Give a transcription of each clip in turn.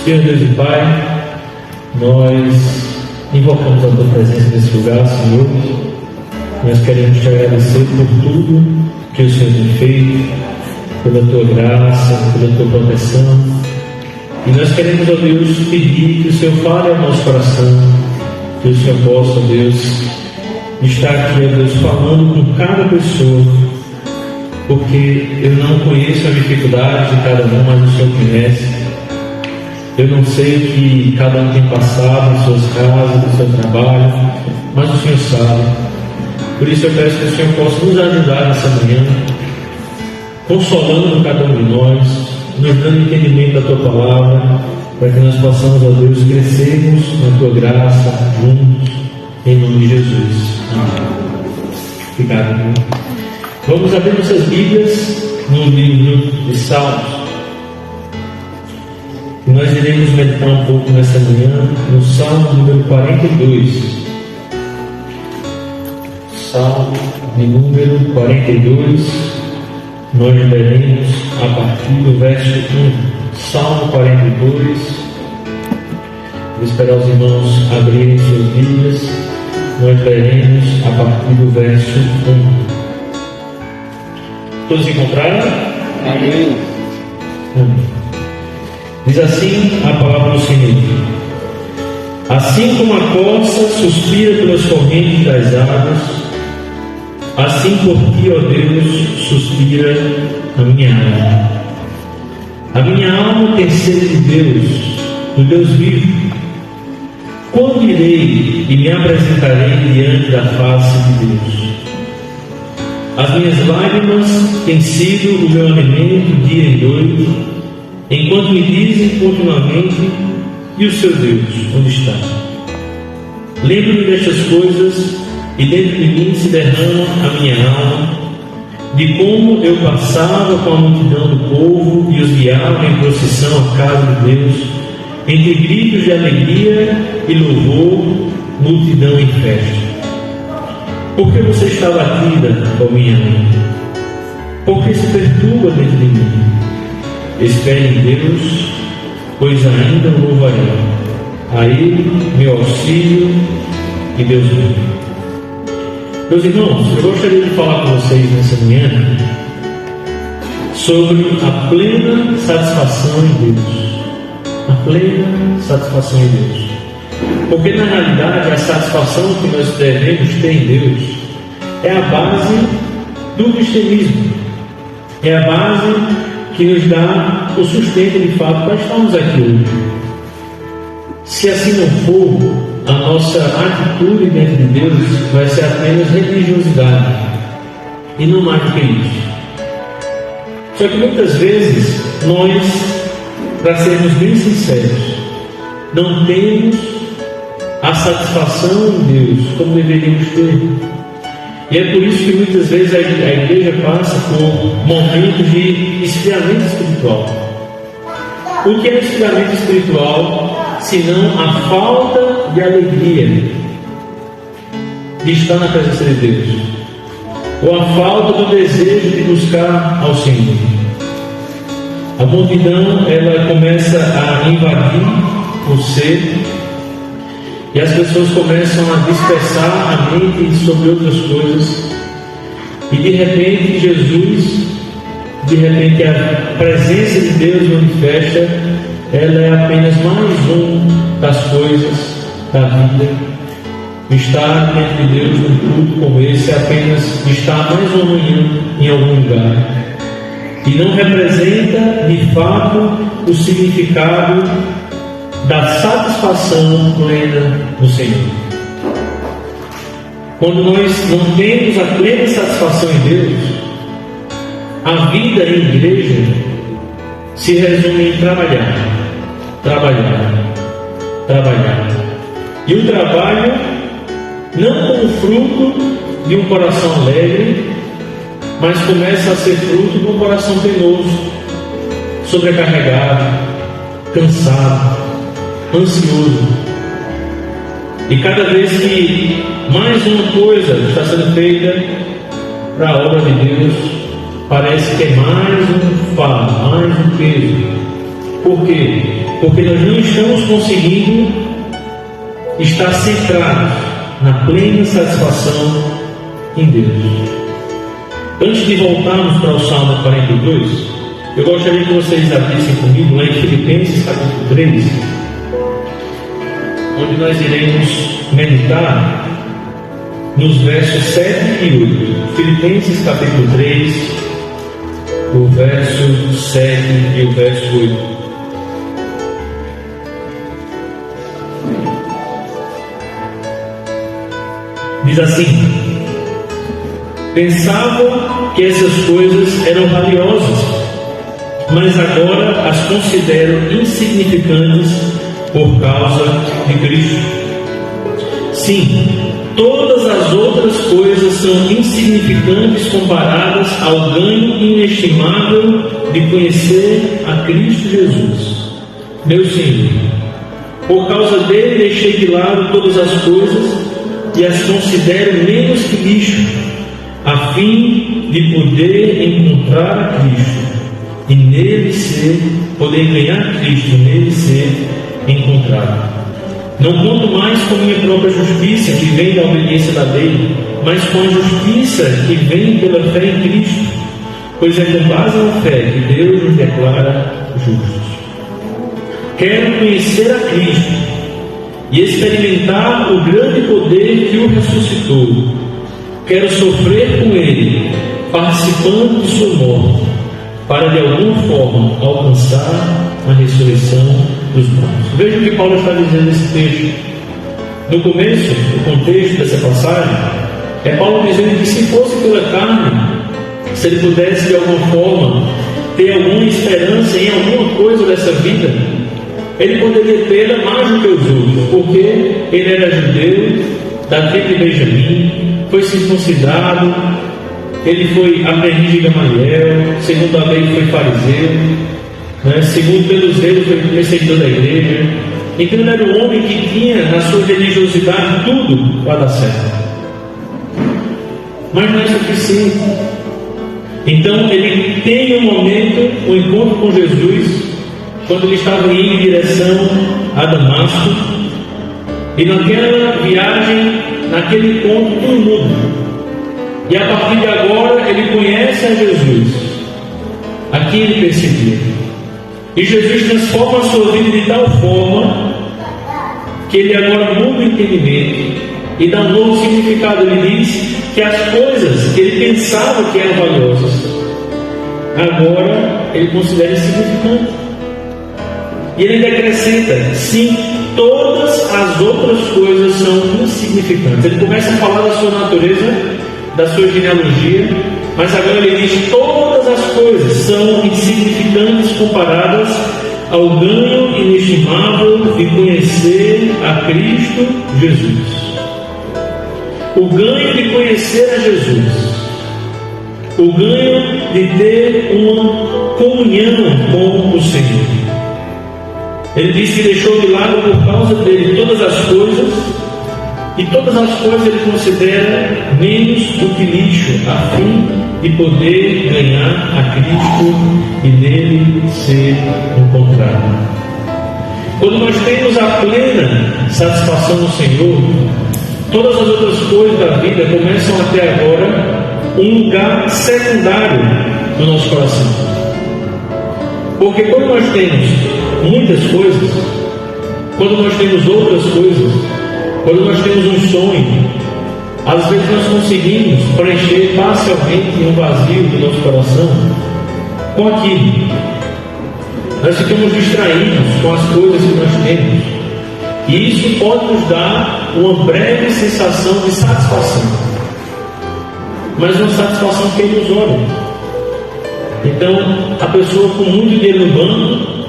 Senhor Deus e Pai, nós invocamos a Tua presença nesse lugar, Senhor. Nós queremos Te agradecer por tudo que o Senhor tem feito, pela Tua graça, pela Tua proteção. E nós queremos, ó Deus, pedir que o Senhor fale ao nosso coração, que o Senhor possa, ó Deus, estar aqui, ó Deus, falando com cada pessoa, porque eu não conheço as dificuldades de cada um, mas o Senhor conhece. Eu não sei o que cada um tem passado em suas casas, no seu trabalho, mas o Senhor sabe. Por isso eu peço que o Senhor possa nos ajudar nessa manhã, consolando cada um de nós, nos dando entendimento da Tua palavra, para que nós possamos, ó Deus, crescermos na Tua graça, juntos, em nome de Jesus. Amém. Obrigado, irmão. Vamos abrir nossas Bíblias no livro de Salmos. E nós iremos meditar um pouco nessa manhã no Salmo número 42. Salmo de número 42, nós leremos a partir do verso 1. Salmo 42. Vou esperar os irmãos abrirem suas Bíblias. Nós leremos a partir do verso 1. Todos encontraram? Amém. Amém. Diz assim a palavra do Senhor: assim como a corça suspira pelas correntes das águas, assim por ti, ó Deus, suspira a minha alma. A minha alma tem sede de Deus, do Deus vivo. Quando irei e me apresentarei diante da face de Deus? As minhas lágrimas têm sido o meu alimento dia e noite, enquanto me dizem continuamente: e o seu Deus, onde está? Lembro-me destas coisas, e dentro de mim se derrama a minha alma, de como eu passava com a multidão do povo e os guiava em procissão à casa de Deus, entre gritos de alegria e louvor, multidão em festa. Por que você está batida, ó minha alma? Por que se perturba dentro de mim? Espere em Deus, pois ainda o louvarei. A Ele, meu auxílio e Deus meu. Meus irmãos, eu gostaria de falar com vocês nessa manhã sobre a plena satisfação em Deus. A plena satisfação em Deus. Porque na realidade a satisfação que nós devemos ter em Deus é a base do cristianismo. É a base que nos dá o sustento de fato para estarmos aqui hoje. Se assim não for, a nossa atitude diante de Deus vai ser apenas religiosidade e não mais do que isso. Só que muitas vezes nós, para sermos bem sinceros, não temos a satisfação em Deus como deveríamos ter. E é por isso que muitas vezes a igreja passa por momentos de esfriamento espiritual. O que é esfriamento espiritual, senão a falta de alegria de estar na presença de Deus, ou a falta do desejo de buscar ao Senhor? A multidão, ela começa a invadir o ser, e as pessoas começam a dispersar a mente sobre outras coisas, e de repente Jesus, a presença de Deus manifesta, ela é apenas mais das coisas da vida. Estar diante de Deus num culto como esse é apenas estar mais uma manhã em algum lugar, e não representa de fato o significado da satisfação plena do Senhor. Quando nós não temos a plena satisfação em Deus, a vida em igreja se resume em trabalhar. E o trabalho não como fruto de um coração alegre, mas começa a ser fruto de um coração penoso, sobrecarregado, cansado, ansioso. E cada vez que mais uma coisa está sendo feita para a obra de Deus, parece que é mais um fardo, mais um peso. Por quê? Porque nós não estamos conseguindo estar centrados na plena satisfação em Deus. Antes de voltarmos para o Salmo 42, eu gostaria que vocês abrissem comigo lá em Filipenses capítulo 3, onde nós iremos meditar nos versos 7 e 8. Filipenses capítulo 3, o verso 7 e o verso 8. Diz assim: pensava que essas coisas eram valiosas, mas agora as considero insignificantes por causa de Cristo. Sim, todas as outras coisas são insignificantes comparadas ao ganho inestimável de conhecer a Cristo Jesus, meu Senhor. Por causa dele deixei de lado todas as coisas e as considero menos que lixo, a fim de poder encontrar a Cristo e nele poder ganhar Cristo, nele ser encontrado. Não conto mais com minha própria justiça, que vem da obediência da lei, mas com a justiça que vem pela fé em Cristo, pois é com base na fé que Deus nos declara justos. Quero conhecer a Cristo e experimentar o grande poder que o ressuscitou. Quero sofrer com ele, participando de sua morte, para de alguma forma alcançar a ressurreição dos mortos. Veja o que Paulo está dizendo nesse texto. No começo, o contexto dessa passagem, é Paulo dizendo que se fosse pela carne, se ele pudesse de alguma forma ter alguma esperança em alguma coisa dessa vida, ele poderia ter mais do que os outros, porque ele era judeu, da tribo de Benjamim, foi circuncidado, ele foi aprendiz de Gamaliel, segundo a lei foi fariseu, segundo pelos dedos foi perseguidor da igreja. Então ele era um homem que tinha na sua religiosidade tudo para dar certo, mas não é suficiente. Então ele tem um momento, um encontro com Jesus, quando ele estava indo em direção a Damasco, e naquela viagem, naquele encontro, tudo muda. E a partir de agora ele conhece a Jesus, a quem ele perseguia. E Jesus transforma a sua vida de tal forma que ele agora muda o entendimento e dá um novo significado. Ele diz que as coisas que ele pensava que eram valiosas, agora ele considera insignificantes. E ele acrescenta: sim, todas as outras coisas são insignificantes. Ele começa a falar da sua natureza, da sua genealogia, mas agora ele diz: todas as coisas são insignificantes comparadas ao ganho inestimável de conhecer a Cristo Jesus. O ganho de conhecer a Jesus, o ganho de ter uma comunhão com o Senhor. Ele diz que deixou de lado por causa dele todas as coisas, e todas as coisas ele considera menos do que lixo, a fim de poder ganhar a Cristo e nele ser encontrado. Quando nós temos a plena satisfação no Senhor, todas as outras coisas da vida começam a ter agora um lugar secundário no nosso coração. Porque quando nós temos muitas coisas, quando nós temos outras coisas, quando nós temos um sonho, às vezes nós conseguimos preencher parcialmente um vazio do nosso coração com aquilo. Nós ficamos distraídos com as coisas que nós temos, e isso pode nos dar uma breve sensação de satisfação, mas uma satisfação que é ilusória. Então, a pessoa com muito dinheiro no banco,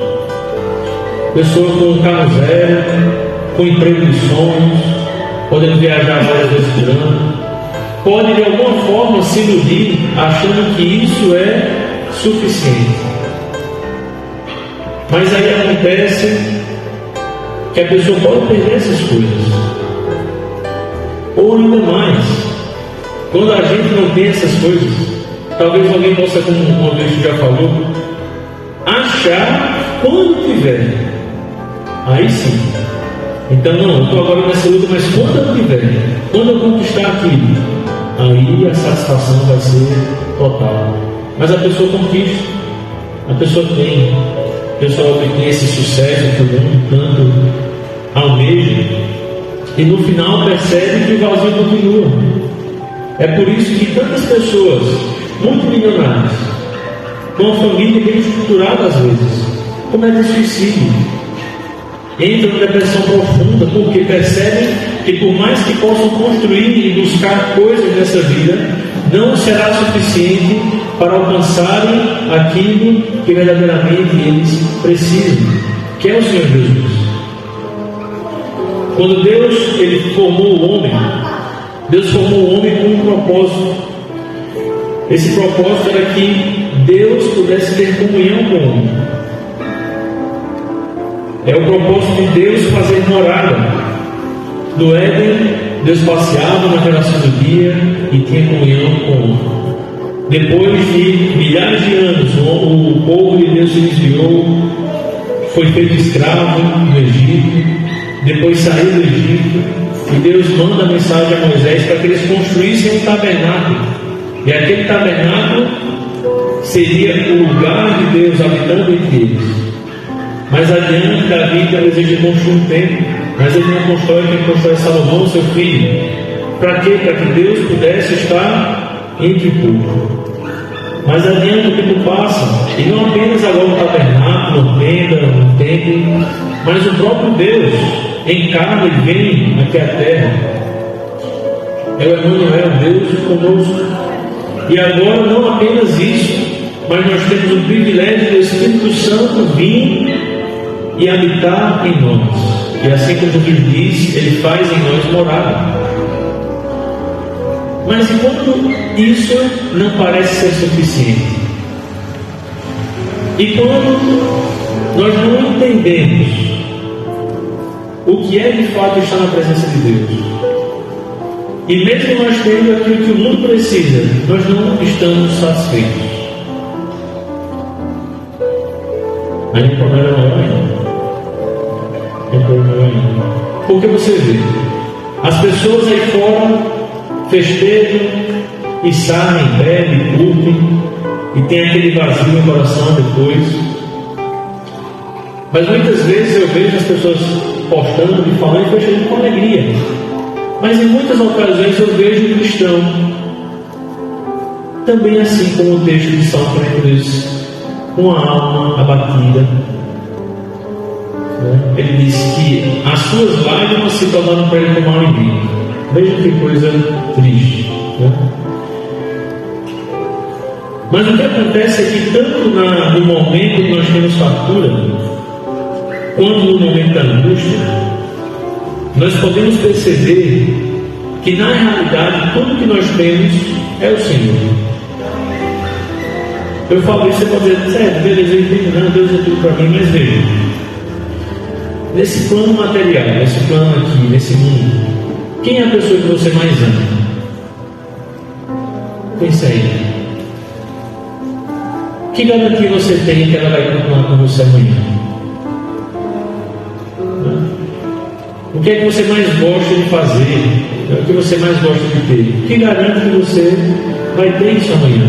pessoa com um carro zero, com emprego de sonhos, podendo viajar várias vezes por ano, pode de alguma forma se iludir achando que isso é suficiente. Mas aí acontece que a pessoa pode perder essas coisas, ou ainda mais, quando a gente não tem essas coisas, talvez alguém possa, como uma vez já falou, achar quando tiver, aí sim. Então, não, eu estou agora nessa luta, mas quando eu tiver, quando eu conquistar aquilo, aí a satisfação vai ser total. Mas a pessoa conquista, a pessoa tem esse sucesso que o mundo tanto almeja, e no final percebe que o vazio continua. É por isso que tantas pessoas, multimilionárias, com uma família bem estruturada às vezes, cometem suicídio, entram em depressão profunda, porque percebem que por mais que possam construir e buscar coisas nessa vida, não será suficiente para alcançarem aquilo que verdadeiramente eles precisam, que é o Senhor Jesus. Quando Deus formou o homem, Deus formou o homem com um propósito. Esse propósito era que Deus pudesse ter comunhão com o homem. É o propósito de Deus fazer morada. No Éden, Deus passeava na relação do dia e tinha comunhão com o homem. Depois de milhares de anos, o povo de Deus se desviou, foi feito escravo no Egito, depois saiu do Egito, e Deus manda a mensagem a Moisés para que eles construíssem um tabernáculo. E aquele tabernáculo seria o lugar de Deus habitando entre eles. Mais adiante, Davi tem o desejo de construir um templo, mas ele não constrói, quem constrói é Salomão, seu filho. Para quê? Para que Deus pudesse estar entre o povo. Mais adiante o tempo passa, e não apenas agora um tabernáculo, uma tenda, um templo, mas o próprio Deus encarna e vem aqui à terra. É o Emmanuel, Deus conosco. E agora não apenas isso, mas nós temos o privilégio do Espírito Santo vir e habitar em nós. E assim como Jesus diz, Ele faz em nós morada. Mas enquanto isso não parece ser suficiente, e quando nós não entendemos o que é de fato estar na presença de Deus, e mesmo nós tendo aquilo que o mundo precisa, nós não estamos satisfeitos. Aí o problema é maior ainda. Porque você vê, as pessoas aí fora festejam e saem, bebem, curtem, e tem aquele vazio no coração depois. Mas muitas vezes eu vejo as pessoas postando e falando e festejando com alegria. Mas em muitas ocasiões eu vejo o cristão também assim como o texto de Salmo 42, com a alma abatida. Ele diz que as suas lágrimas se tornaram para ele como alimento. Veja que coisa triste, né? Mas o que acontece é que tanto no momento que nós temos fartura, quanto no momento da angústia, nós podemos perceber que na realidade tudo que nós temos é o Senhor. Eu falo isso, você pode dizer, certo, beleza, eu entendo, não, Deus é tudo para mim, mas veja, nesse plano material, nesse plano aqui, nesse mundo, quem é a pessoa que você mais ama? Pensa aí. Que garantia você tem que ela vai continuar com você amanhã? O que é que você mais gosta de fazer? O que você mais gosta de ter? Que garante que você vai ter isso amanhã?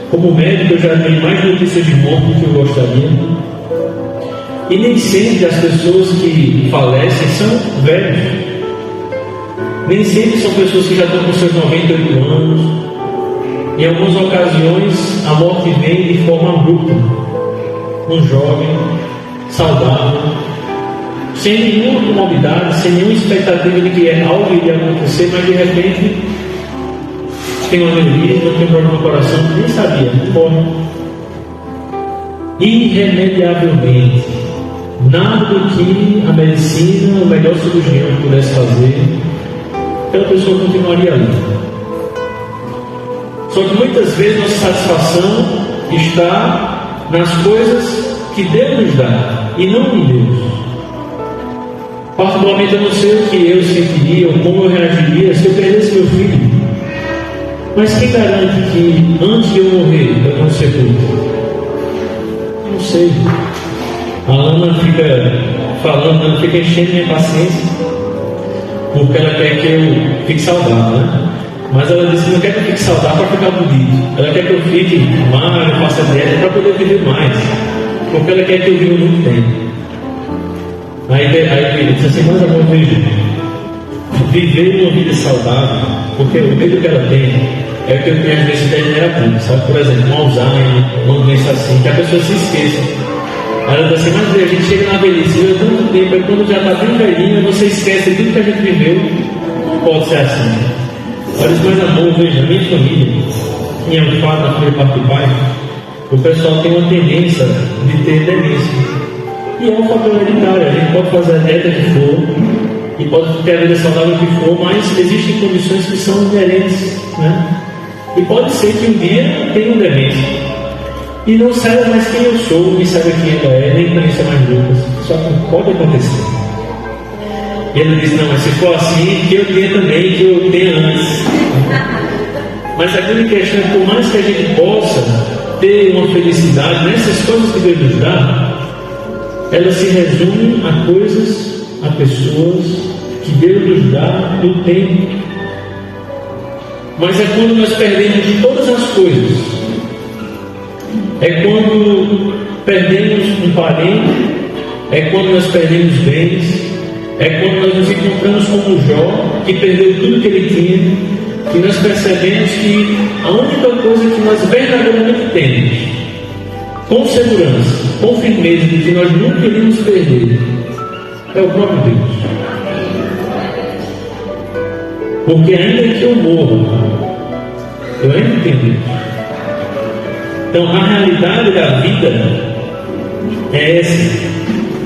Como médico, eu já tenho mais notícias de morte do que eu gostaria. E nem sempre as pessoas que falecem são velhos. Nem sempre são pessoas que já estão com seus 98 anos. Em algumas ocasiões, a morte vem de forma abrupta. Um jovem, saudável, sem nenhuma comorbidade, sem nenhuma expectativa de que algo iria acontecer, mas de repente tem uma aneurisma, tem um problema no coração, nem sabia, morre. Irremediavelmente. Nada do que a medicina, o melhor cirurgião pudesse fazer, aquela pessoa continuaria ali. Só que muitas vezes nossa satisfação está nas coisas que Deus nos dá e não em Deus. Particularmente eu não sei o que eu sentiria ou como eu reagiria se eu perdesse meu filho. Mas quem garante que antes de eu morrer eu não sepulto? Não sei. A Lana fica falando, ela fica enchendo minha paciência, porque ela quer que eu fique saudável, né? Mas ela disse que não quer que eu fique saudável para ficar bonito. Ela quer que eu fique magro, faça dieta para poder viver mais. Porque ela quer que eu viva muito tempo. Aí eu disse assim, mas amor, veja, viver uma vida saudável, porque o medo que ela tem é que eu tenho às vezes degenerativo, sabe? Por exemplo, um Alzheimer, uma doença assim, que a pessoa se esqueça. Aí ela diz assim, mas a gente chega na velhice, viu tanto tempo, aí quando já está bem velhinha, você esquece tudo que a gente viveu. Não pode ser assim. Olha, mais amor, veja, minha família, minha fato, na família parte do pai, o pessoal tem uma tendência de ter demência. E é um fator hereditário, a gente pode fazer a dieta que for, e pode ter a vida saudável que for, mas existem condições que são inerentes, né? E pode ser que um dia tenha um demência, e não saiba mais quem eu sou, nem saiba quem ela é, nem conheça mais Lucas. Só que pode acontecer. E ele diz, não, mas se for assim, que eu tenha também, que eu tenha antes. Mas a grande questão é, por mais que a gente possa ter uma felicidade nessas coisas que Deus nos dá, elas se resumem a coisas, a pessoas que Deus nos dá no tempo. Mas é quando nós perdemos todas as coisas. É quando perdemos um parente, é quando nós perdemos bens, é quando nós nos encontramos como Jó, que perdeu tudo que ele tinha, e nós percebemos que a única coisa que nós verdadeiramente temos, com segurança, com firmeza, de que nós nunca iríamos perder, é o próprio Deus. Porque ainda que eu morra, eu ainda tenho Deus. Então a realidade da vida é essa.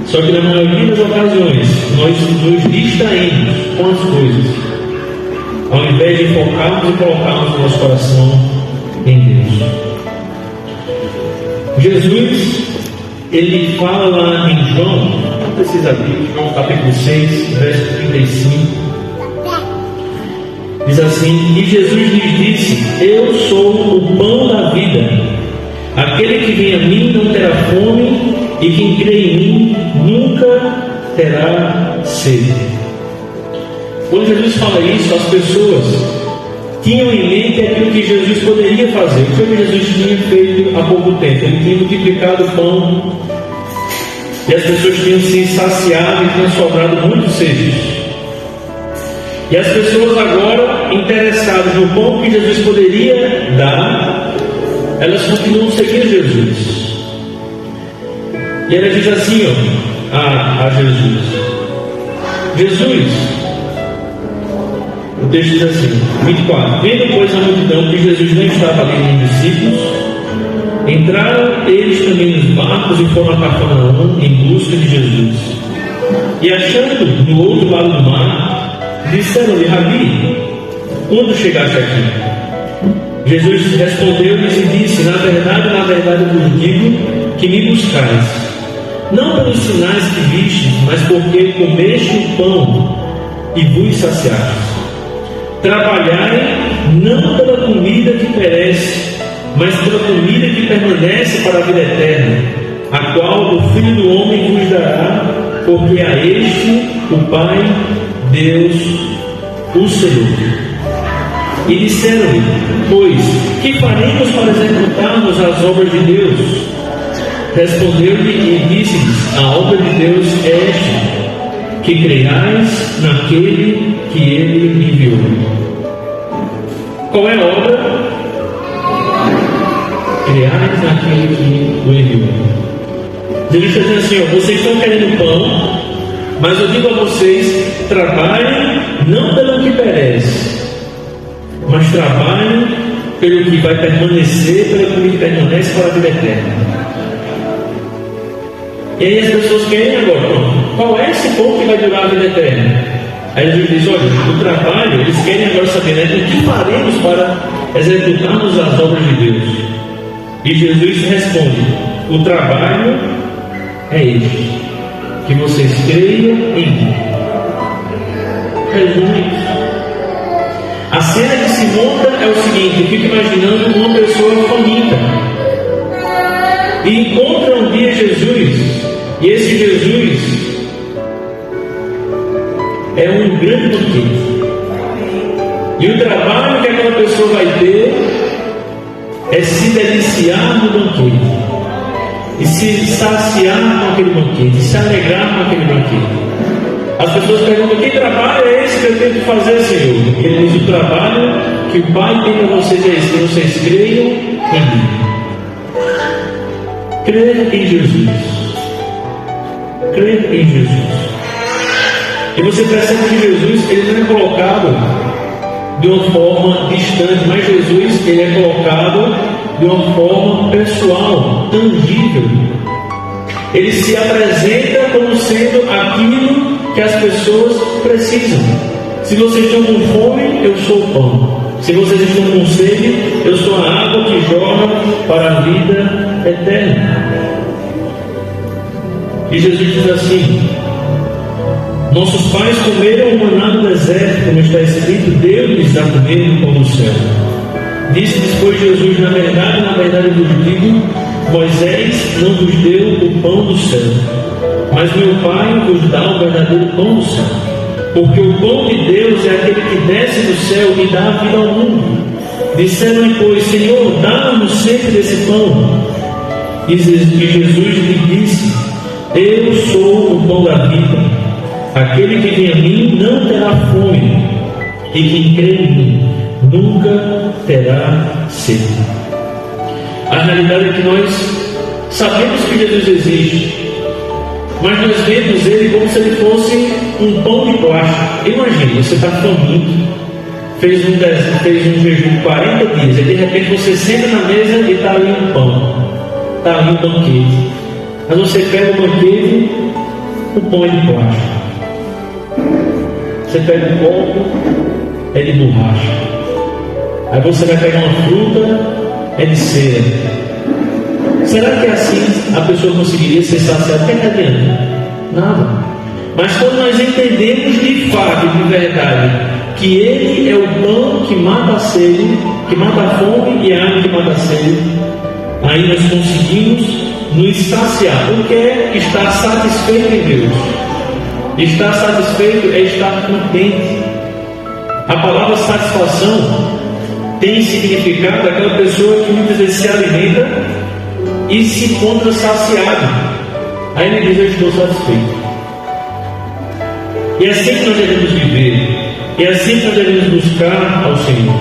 Só que na maioria das ocasiões nós nos distraímos com as coisas, ao invés de focarmos e colocarmos o nosso coração em Deus. Jesus, ele fala lá em João, não precisa abrir, João capítulo 6, verso 35, diz assim, e Jesus lhes disse, eu sou o pão da vida, aquele que vem a mim não terá fome, e quem crê em mim nunca terá sede. Quando Jesus fala isso, as pessoas tinham em mente aquilo que Jesus poderia fazer. O que Jesus tinha feito há pouco tempo? Ele tinha multiplicado o pão, e as pessoas tinham se saciado e tinham sobrado muitos sedes. E as pessoas agora, interessadas no pão que Jesus poderia dar, elas continuam seguindo Jesus. E ela diz assim, a Jesus, o texto diz assim, 24, vendo pois a multidão que Jesus não estava ali com os discípulos, entraram eles também nos barcos e foram a Cafarnaum em busca de Jesus. E achando no outro lado do mar, disseram-lhe, Rabi, quando chegaste aqui? Jesus respondeu-lhes e disse, na verdade vos digo que me buscais, não pelos sinais que vistes, mas porque comeste o pão e vos saciastes. Trabalhai não pela comida que perece, mas pela comida que permanece para a vida eterna, a qual o Filho do Homem vos dará, porque a este o Pai, Deus, o Senhor. E disseram-lhe, pois, que faremos para executarmos as obras de Deus? Respondeu-lhe e disse-lhes, a obra de Deus é esta, que creiais naquele que ele enviou. Qual é a obra? Creiais naquele que o enviou. Jesus está dizendo assim, vocês estão querendo pão, mas eu digo a vocês, trabalhem não pelo que perece, mas trabalhem pelo que vai permanecer, pelo que permanece para a vida eterna. E aí as pessoas querem agora, qual é esse pão que vai durar a vida eterna? Aí Jesus diz, olha, o trabalho, eles querem agora saber, né, o que faremos para executarmos as obras de Deus? E Jesus responde, o trabalho é este, que vocês creiam em mim. Resume isso. A cena que se monta é o seguinte, eu fico imaginando uma pessoa faminta, e encontra um dia Jesus E esse Jesus é um grande banquete. E o trabalho que aquela pessoa vai ter é se deliciar no banquete, e se saciar com aquele banquete, e se alegrar com aquele banquete. As pessoas perguntam: que trabalho é esse que eu tenho que fazer, Senhor? Ele diz: o trabalho que o Pai tem para vocês é esse, que vocês creiam em mim. Crer em Jesus. Crer em Jesus. E você percebe que Jesus, ele não é colocado de uma forma distante, mas Jesus, ele é colocado de uma forma pessoal, tangível. Ele se apresenta como sendo aquilo que as pessoas precisam. Se vocês estão com fome, eu sou o pão. Se vocês estão com sede, eu sou a água que jorra para a vida eterna. E Jesus diz assim: nossos pais comeram o maná no deserto, como está escrito, Deus dá comer o pão do céu. Disse depois Jesus: na verdade vos digo, Moisés não vos deu o pão do céu, mas meu Pai vos dá o verdadeiro pão do céu. Porque o pão de Deus é aquele que desce do céu e dá a vida ao mundo. Disseram, pois: Senhor, dá-nos sempre desse pão. E Jesus lhe disse: eu sou o pão da vida. Aquele que vem a mim não terá fome, e quem crê em mim nunca terá sede. A realidade é que nós sabemos que Jesus existe, mas nós vemos ele como se ele fosse um pão de plástico. Imagina, você está faminto, fez um jejum de 40 dias, e de repente você senta na mesa e está ali um pão, está ali um banquete. Mas você pega o banquete, o pão é de plástico. Você pega um copo, é de borracha. Aí você vai pegar uma fruta, é de cera. Será que assim a pessoa conseguiria ser saciada? O que adianta? Nada. Mas quando nós entendemos de fato, de verdade, que Ele é o pão que mata a sede, que mata a fome, e a água que mata a sede, aí nós conseguimos nos saciar. O que é estar satisfeito em Deus? Estar satisfeito é estar contente. A palavra satisfação tem significado daquela pessoa que muitas vezes se alimenta e se encontra saciado. Aí ele diz: eu estou satisfeito. E é assim que nós devemos viver, e é assim que nós devemos buscar ao Senhor.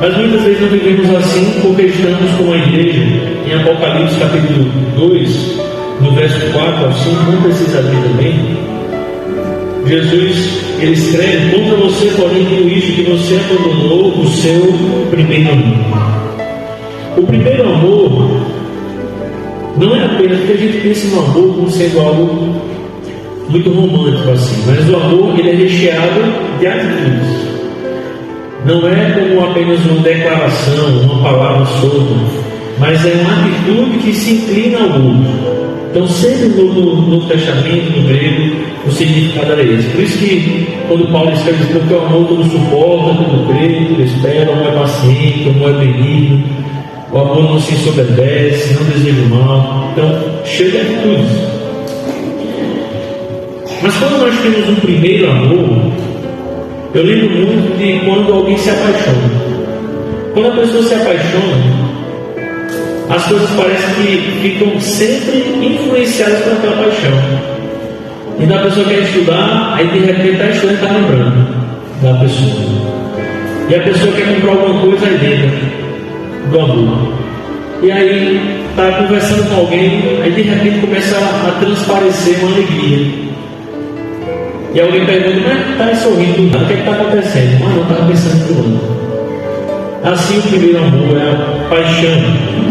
Mas muitas vezes não vivemos assim porque estamos como a igreja em Apocalipse capítulo 2, no verso 4 ao 5, não precisa abrir também. Jesus, ele escreve: contra você, porém, digo isto, que você abandonou o seu primeiro amor. O primeiro amor não é apenas porque a gente pensa no amor como sendo algo muito romântico assim, mas o amor, ele é recheado de atitudes. Não é como apenas uma declaração, uma palavra solta, mas é uma atitude que se inclina ao outro. Então, sempre no Testamento, no grego, o significado era esse. Por isso que, quando Paulo escreve, porque o amor tudo suporta, tudo crê, tudo espera, o amor é paciente, o amor é benigno, o amor não se ensoberbece, não deseja o mal. Então, cheio de atitudes. Mas quando nós temos um primeiro amor, eu lembro muito de quando alguém se apaixona. Quando a pessoa se apaixona, as coisas parecem que ficam sempre influenciadas por aquela paixão. Então a pessoa quer estudar, aí de repente está estudando e está lembrando da pessoa. E a pessoa quer comprar alguma coisa, aí lembra do amor. E aí está conversando com alguém, aí de repente começa a transparecer uma alegria. E alguém pergunta: mas está sorrindo, o que está acontecendo? Mas não estava pensando em fulano. Assim o primeiro amor é a paixão.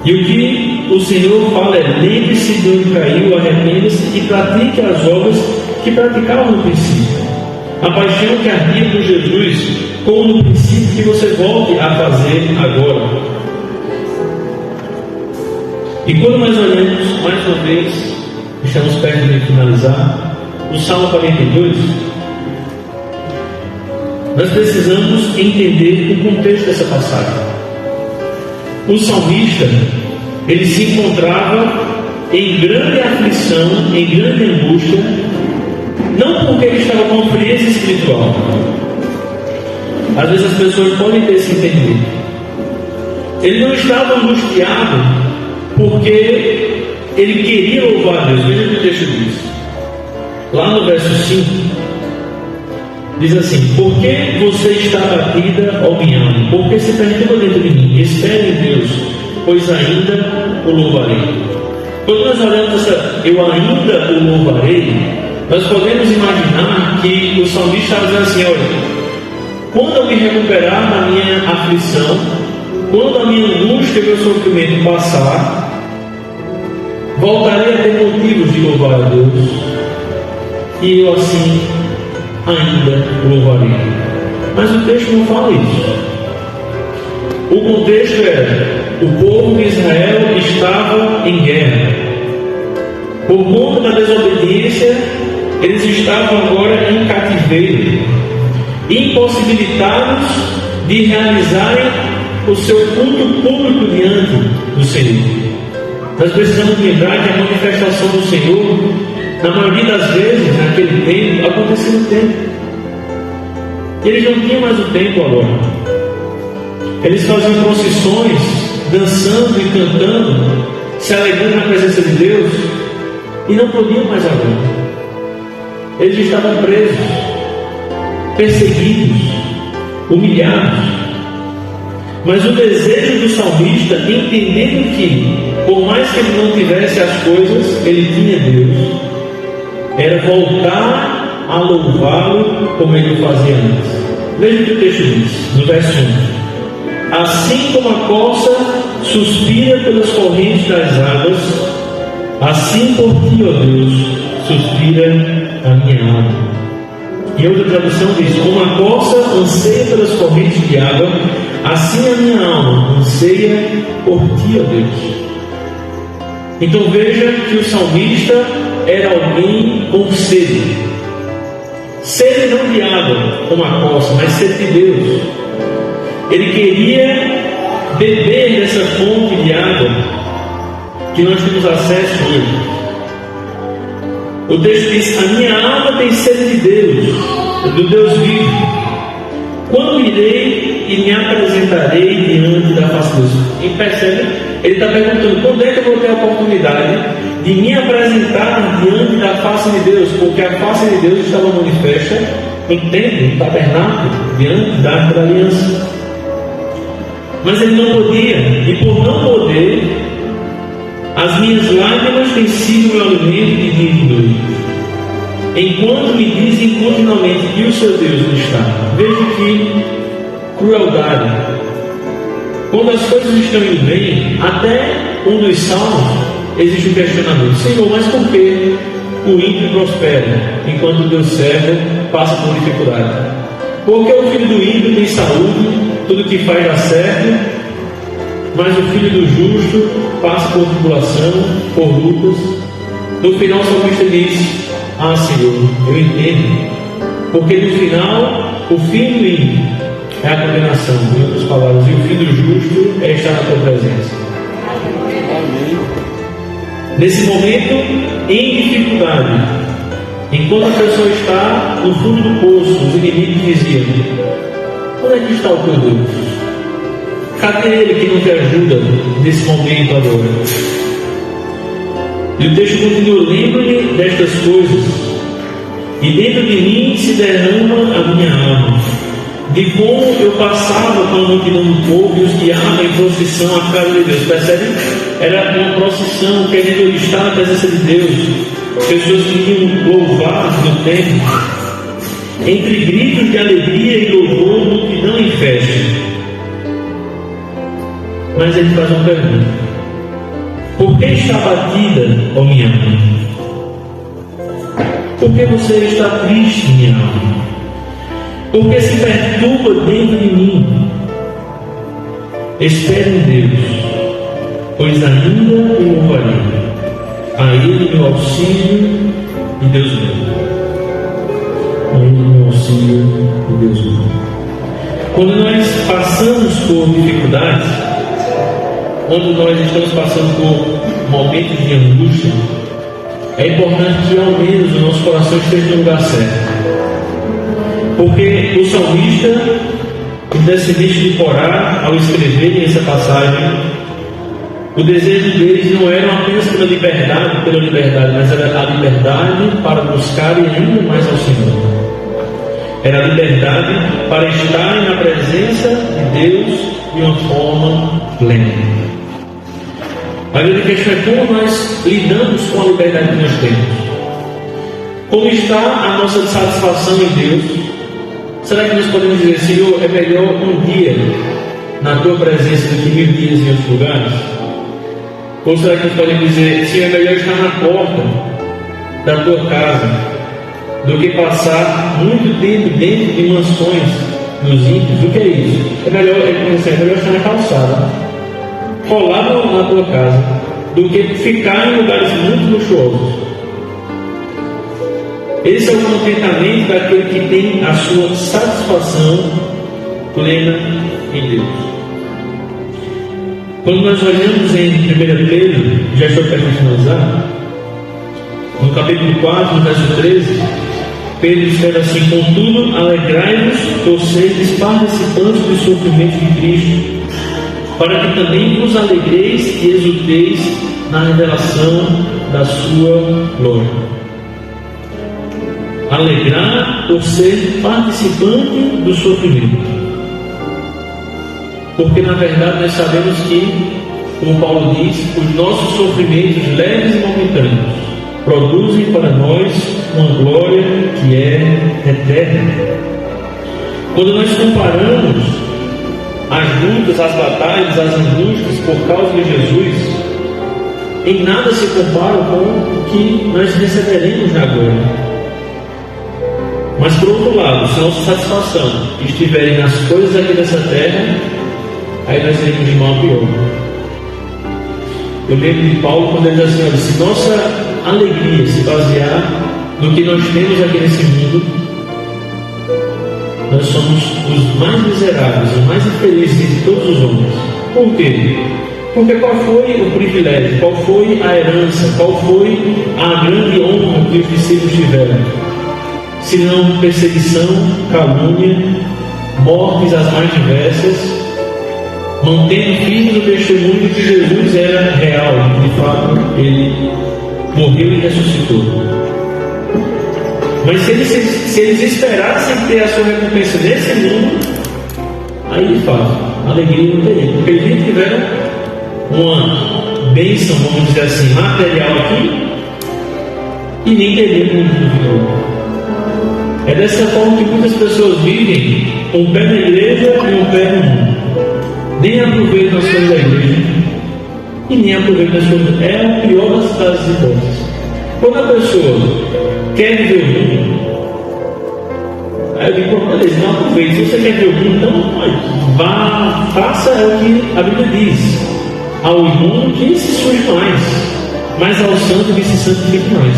E o que o Senhor fala é: lembre-se de onde caiu, arrependa-se e pratique as obras que praticava no princípio. A paixão que ardia por Jesus, como no princípio, que você volte a fazer agora. E quando nós olhamos, mais uma vez, estamos perto de finalizar, o Salmo 42, nós precisamos entender o contexto dessa passagem. O salmista, ele se encontrava em grande aflição, em grande angústia, não porque ele estava com frieza espiritual. Às vezes as pessoas podem ter esse entendimento. Ele não estava angustiado porque ele queria louvar a Deus. Veja o que o texto diz. Lá no verso 5, diz assim: por que você está abatida, ó minha alma? Porque se perturba dentro de mim? Espere em Deus, pois ainda o louvarei. Quando nós olhamos essa eu ainda o louvarei, nós podemos imaginar que o salmista está dizendo assim: olha, quando eu me recuperar da minha aflição, quando a minha angústia e o meu sofrimento passar, voltarei a ter motivos de louvar a Deus, e eu assim ainda louvarei. Mas o texto não fala isso. O contexto era: o povo de Israel estava em guerra. Por conta da desobediência, eles estavam agora em cativeiro, impossibilitados de realizarem o seu culto público diante do Senhor. Nós precisamos lembrar que a manifestação do Senhor, na maioria das vezes, naquele tempo, acontecia no templo. Eles não tinham mais o templo agora. Eles faziam procissões, dançando e cantando, se alegrando na presença de Deus, e não podiam mais agora. Eles estavam presos, perseguidos, humilhados. Mas o desejo do salmista, entendendo que, por mais que ele não tivesse as coisas, ele tinha Deus, era voltar a louvá-lo como ele fazia antes. Veja o que o texto diz, no verso 1: assim como a corça suspira pelas correntes das águas, assim por ti, ó Deus, suspira a minha alma. E outra tradução diz: como a corça anseia pelas correntes de água, assim a minha alma anseia por ti, ó Deus. Então veja que o salmista era alguém com sede. Sede não de água, como a corça, mas sede de Deus. Ele queria beber dessa fonte de água que nós temos acesso hoje. O texto diz: a minha alma tem sede de Deus, do Deus vivo. Quando irei e me apresentarei diante da face de Deus? E percebe? Ele está perguntando: quando é que eu vou ter a oportunidade de me apresentar diante da face de Deus? Porque a face de Deus estava manifesta no templo, no tabernáculo, diante da Arca da Aliança. Mas ele não podia, e por não poder, as minhas lágrimas têm sido meu alimento de dia e de noite, enquanto me dizem continuamente que o seu Deus não está. Veja que crueldade. Quando as coisas estão indo bem, até um dos salmos existe um questionamento: Senhor, mas por que o ímpio prospera, enquanto o Deus servo passa por dificuldade? Porque o filho do ímpio tem saúde, tudo que faz dá certo, mas o filho do justo passa por tribulação, por lutas. No final o salmista diz: ah, Senhor, eu entendo, porque no final o fim do ímpio é a condenação, em outras palavras, e o fim do justo é estar na tua presença. Amém. Nesse momento, em dificuldade, enquanto a pessoa está no fundo do poço, os inimigos diziam: onde é que está o teu Deus? Cadê ele que não te ajuda nesse momento agora? E o texto continua: lembra-me destas coisas, e dentro de mim se derrama a minha alma, de como eu passava com a multidão do povo e os guiava em procissão à casa de Deus. Percebe? Era uma procissão, querendo estar na presença de Deus. Pessoas que iam louvar no templo, entre gritos de alegria e louvor, multidão em festa. Mas ele faz uma pergunta: por que está abatida, ó minha alma? Por que você está triste, minha alma? Por que se perturba dentro de mim? Espere em Deus, pois ainda o louvarei. A Ele meu auxílio e Deus meu. A Ele meu auxílio e Deus meu. Quando nós passamos por dificuldades, quando nós estamos passando por momentos de angústia, é importante que ao menos o nosso coração esteja no lugar certo. Porque o salmista, o descendente de Corá, ao escrever essa passagem, o desejo deles não era apenas pela liberdade, mas era a liberdade para buscarem ainda mais ao Senhor. Era a liberdade para estarem na presença de Deus de uma forma plena. A grande questão é como nós lidamos com a liberdade que nós temos. Como está a nossa satisfação em Deus? Será que nós podemos dizer, Senhor, é melhor um dia na Tua presença do que 1000 dias em outros lugares? Ou será que nós podemos dizer, Senhor, é melhor estar na porta da Tua casa do que passar muito tempo dentro de mansões dos ímpios? O que é isso? É melhor estar na calçada, colado na tua casa, do que ficar em lugares muito luxuosos. Esse é o contentamento daquele que tem a sua satisfação plena em Deus. Quando nós olhamos em 1 Pedro, já estou para finalizar, no capítulo 4, no verso 13, Pedro escreve assim: contudo, alegrai-vos por seres participantes dos sofrimentos de Cristo, para que também vos alegreis e exulteis na revelação da sua glória. Alegrar por ser participante do sofrimento. Porque na verdade nós sabemos que, como Paulo diz, os nossos sofrimentos leves e momentâneos produzem para nós uma glória que é eterna. Quando nós comparamos as lutas, as batalhas, as angústias por causa de Jesus, em nada se compara com o que nós receberemos na glória. Mas por outro lado, se nossa satisfação estiver nas coisas aqui dessa terra, aí nós iremos de mal a pior. Eu lembro de Paulo quando ele diz assim: olha, se nossa alegria se basear no que nós temos aqui nesse mundo, nós somos os mais miseráveis, os mais infelizes de todos os homens. Por quê? Porque qual foi o privilégio, qual foi a herança, qual foi a grande honra que os discípulos tiveram? Se não perseguição, calúnia, mortes as mais diversas, mantendo firme o testemunho de que Jesus era real, de fato ele morreu e ressuscitou. Mas se eles esperassem ter a sua recompensa nesse mundo, aí de fato a alegria não teria, porque eles tiveram uma bênção, vamos dizer assim, material aqui, e nem teriam no mundo vindouro. É dessa forma que muitas pessoas vivem com um pé na igreja e um pé no mundo. Nem aproveitam as coisas da igreja e nem aproveitam as coisas. É o pior das hipóteses. Quando a pessoa quer viver o mundo, aí eu digo, beleza, não aproveite. Se você quer ver o mundo, então vá, faça o que a Bíblia diz: ao imundo que se suje mais, mas ao santo que se santifique mais.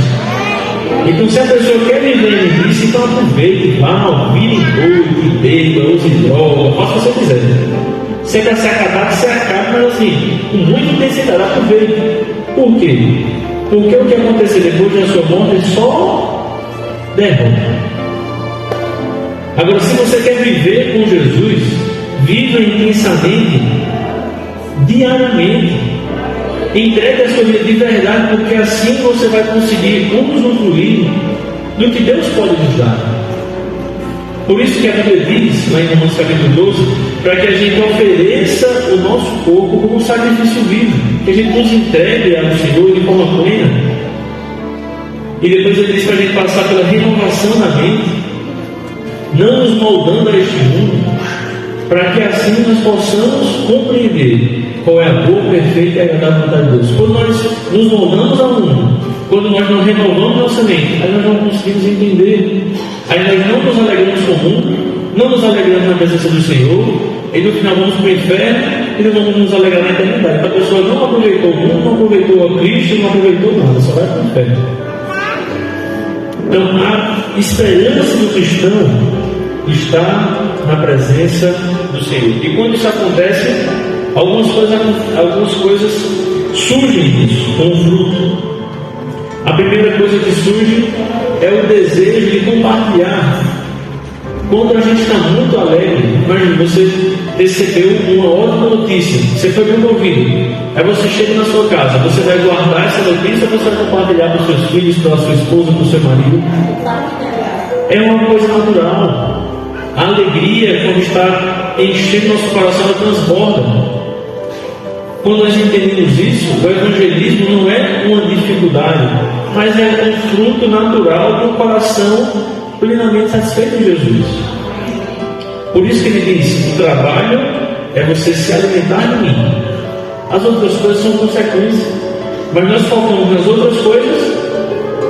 Então, se a pessoa quer viver nisso, então aproveite, vá, vire doido, beba, use droga, faça o que você quiser. Se é para se acabar, que se acabe, mas assim, com muita intensidade, aproveite. Por quê? Porque o que acontecer depois da sua morte é só derrota. Agora, se você quer viver com Jesus, viva intensamente, diariamente. Entregue a sua vida de verdade, porque assim você vai conseguir usufruir do que Deus pode nos dar. Por isso que a Bíblia diz, lá em Romanos capítulo 12, para que a gente ofereça o nosso corpo como um sacrifício vivo, que a gente nos entregue ao Senhor de forma plena. E depois ele diz para a gente passar pela renovação da mente, não nos moldando a este mundo, para que assim nós possamos compreender qual é a boa, perfeita e agradável vontade de Deus. Quando nós nos moldamos ao mundo, quando nós não renovamos nossa mente, aí nós não conseguimos entender. Aí nós não nos alegramos com o mundo, não nos alegramos na presença do Senhor, e no final vamos para o inferno e não vamos nos alegrar na eternidade. Então a pessoa não aproveitou o mundo, não aproveitou a Cristo, não aproveitou nada, só vai para o inferno. Então a esperança do cristão está na presença do Senhor. E quando isso acontece, algumas coisas surgem disso, com o fruto. A primeira coisa que surge é o desejo de compartilhar. Quando a gente está muito alegre, imagina, você recebeu uma ótima notícia, você foi promovido, aí você chega na sua casa, você vai guardar essa notícia ou você vai compartilhar para os seus filhos, para a sua esposa, para o seu marido? É uma coisa natural. A alegria, quando está enchendo nosso coração, ela transborda. Quando nós entendemos isso, o evangelismo não é uma dificuldade, mas é um fruto natural de um coração plenamente satisfeito em Jesus. Por isso que ele diz: o trabalho é você se alimentar de mim. As outras coisas são consequências, mas nós focamos nas outras coisas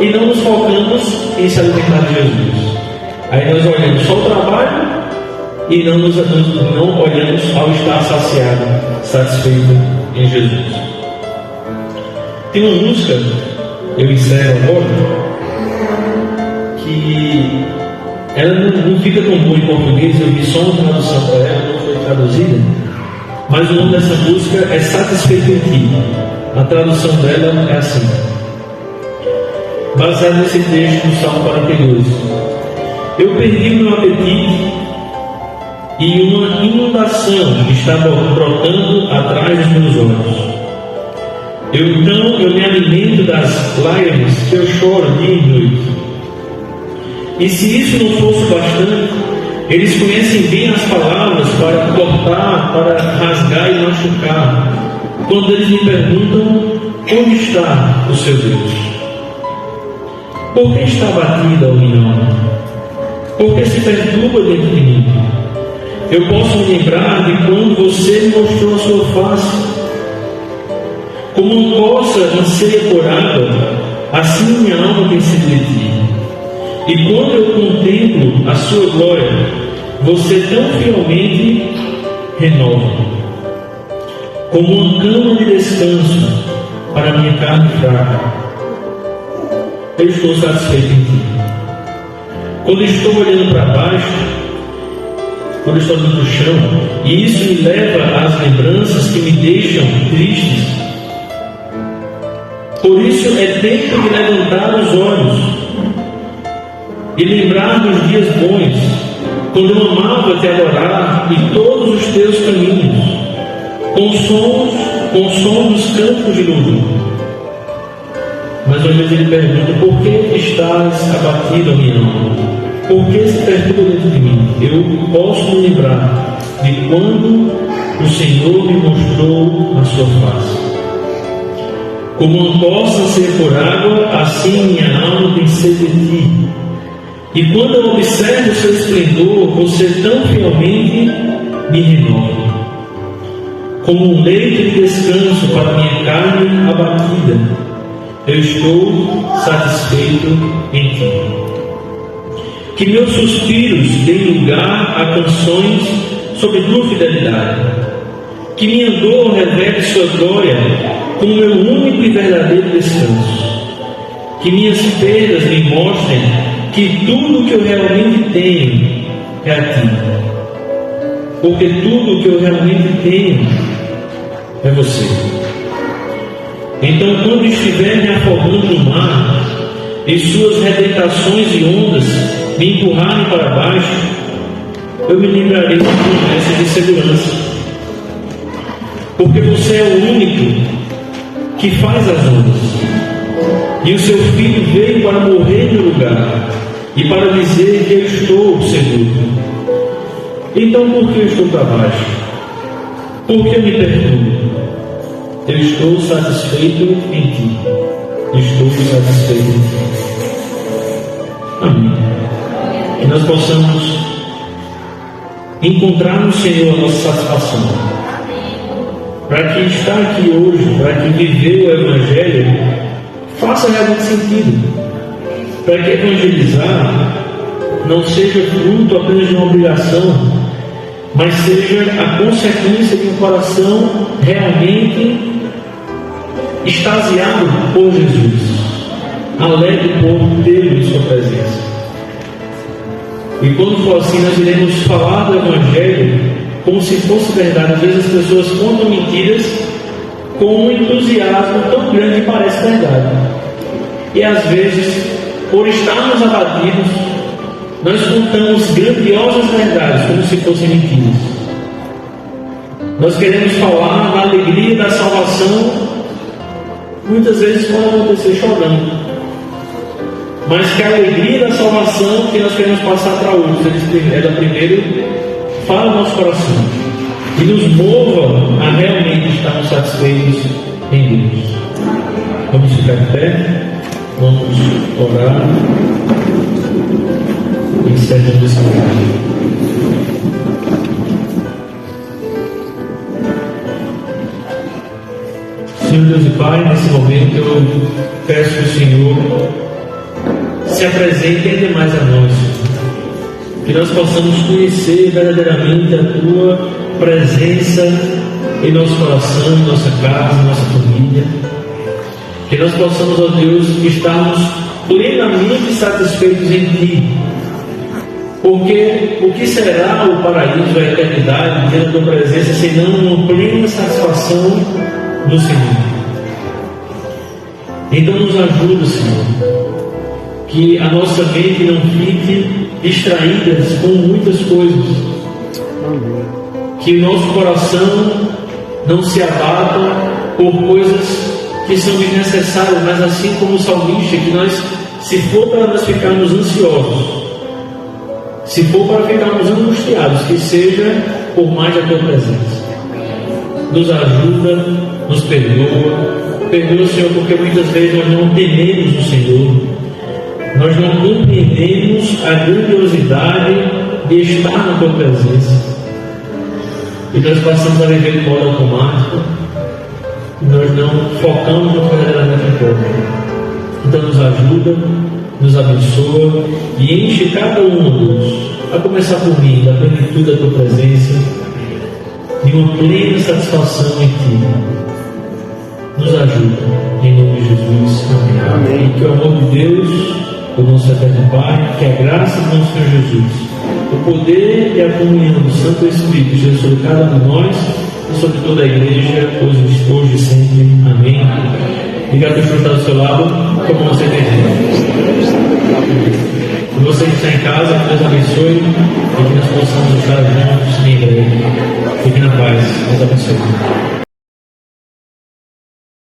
e não nos focamos em se alimentar de Jesus. Aí nós olhamos só o trabalho e não olhamos ao estar saciado, satisfeito em Jesus. Tem uma música, eu encerro agora, que ela não fica tão boa em português, eu vi só uma tradução para ela, não foi traduzida, mas o nome dessa música é Satisfeito em Ti. A tradução dela é assim, baseado nesse texto do Salmo 42. Eu perdi o meu apetite e uma inundação estava brotando atrás dos meus olhos. Então eu me alimento das lágrimas que eu choro dia e noite. E se isso não fosse bastante, eles conhecem bem as palavras para cortar, para rasgar e machucar, quando eles me perguntam: onde está o seu Deus? Por que está batida a minha alma? Por que se perturba dentro de mim? Eu posso me lembrar de quando você me mostrou a sua face. Como uma coça anseia por água, assim minha alma tem sede de ti. E quando eu contemplo a sua glória, você tão fielmente renova. Como uma cama de descanso para a minha carne fraca, eu estou satisfeito em ti. Quando estou olhando para baixo, quando estou olhando no chão, e isso me leva às lembranças que me deixam tristes. Por isso é tempo de levantar os olhos e lembrar dos dias bons, quando eu amava te adorar em todos os teus caminhos, com o som dos campos de louvor. Mas às vezes ele pergunta: por que estás abatido, minha alma? Por que se perturba dentro de mim? Eu posso me lembrar de quando o Senhor me mostrou a sua face. Como uma coça anseia por água, assim minha alma tem sede de ti. E quando eu observo o seu esplendor, você tão fielmente me renova. Como um leito de descanso para minha carne abatida, eu estou satisfeito em ti. Que meus suspiros deem lugar a canções sobre tua fidelidade. Que minha dor revele sua glória como meu único e verdadeiro descanso. Que minhas perdas me mostrem que tudo que eu realmente tenho é a ti. Porque tudo que eu realmente tenho é você. Então, quando estiver me afogando no mar e suas rebentações e ondas me empurrarem para baixo, eu me lembrarei de promessas de segurança. Porque você é o único que faz as ondas. E o seu filho veio para morrer no lugar e para dizer que eu estou seguro. Então por que eu estou para baixo? Por que eu me perturbo? Eu estou satisfeito em ti. Estou satisfeito em ti. Amém. Que nós possamos encontrar no Senhor a nossa satisfação. Para que estar aqui hoje, para que viver o Evangelho faça realmente sentido. Para que evangelizar não seja fruto apenas de uma obrigação, mas seja a consequência de um coração realmente extasiado por Jesus, alegre por ter em sua presença. E quando for assim, nós iremos falar do Evangelho como se fosse verdade. Às vezes as pessoas contam mentiras com um entusiasmo tão grande que parece verdade. E às vezes, por estarmos abatidos, nós contamos grandiosas verdades como se fossem mentiras. Nós queremos falar da alegria da salvação, muitas vezes pode acontecer chorando, mas que a alegria da salvação que nós queremos passar para outros, ela primeiro fala no nosso coração e nos mova a realmente estarmos satisfeitos em Deus. Vamos ficar de pé, vamos orar e encerramos esse momento. Senhor Deus e Pai, nesse momento eu peço que o Senhor se apresente ainda mais a nós, que nós possamos conhecer verdadeiramente a Tua presença em nosso coração, em nossa casa, em nossa família, que nós possamos, ó Deus, estarmos plenamente satisfeitos em Ti, porque o que será o paraíso, a eternidade diante da Tua presença, senão uma plena satisfação do Senhor? Então nos ajuda, Senhor, que a nossa mente não fique distraída com muitas coisas, que o nosso coração não se abata por coisas que são desnecessárias, mas assim como o salmista, que nós, se for para nós ficarmos ansiosos, se for para ficarmos angustiados, que seja por mais da Tua presença. Nos ajuda, nos perdoa, Senhor, porque muitas vezes nós não tememos o Senhor, nós não compreendemos a grandiosidade de estar na Tua presença, e nós passamos a viver de modo automático, e nós não focamos no que verdadeiramente importa. Então nos ajuda, nos abençoa e enche cada um, Deus, a começar por mim, da plenitude da Tua presença, de uma plena satisfação em Ti. Nos ajuda, em nome de Jesus. Amém. Amém. E que o amor de Deus, o nosso eterno Pai, que a graça do nosso Senhor Jesus, o poder e a comunhão do Santo Espírito seja sobre cada um de nós e sobre toda a igreja, hoje e sempre. Amém. Diga a pessoa que está do seu lado, como você deseja. E você que está em casa, que Deus abençoe e que nós possamos estar juntos em breve. Fique na paz. Deus abençoe.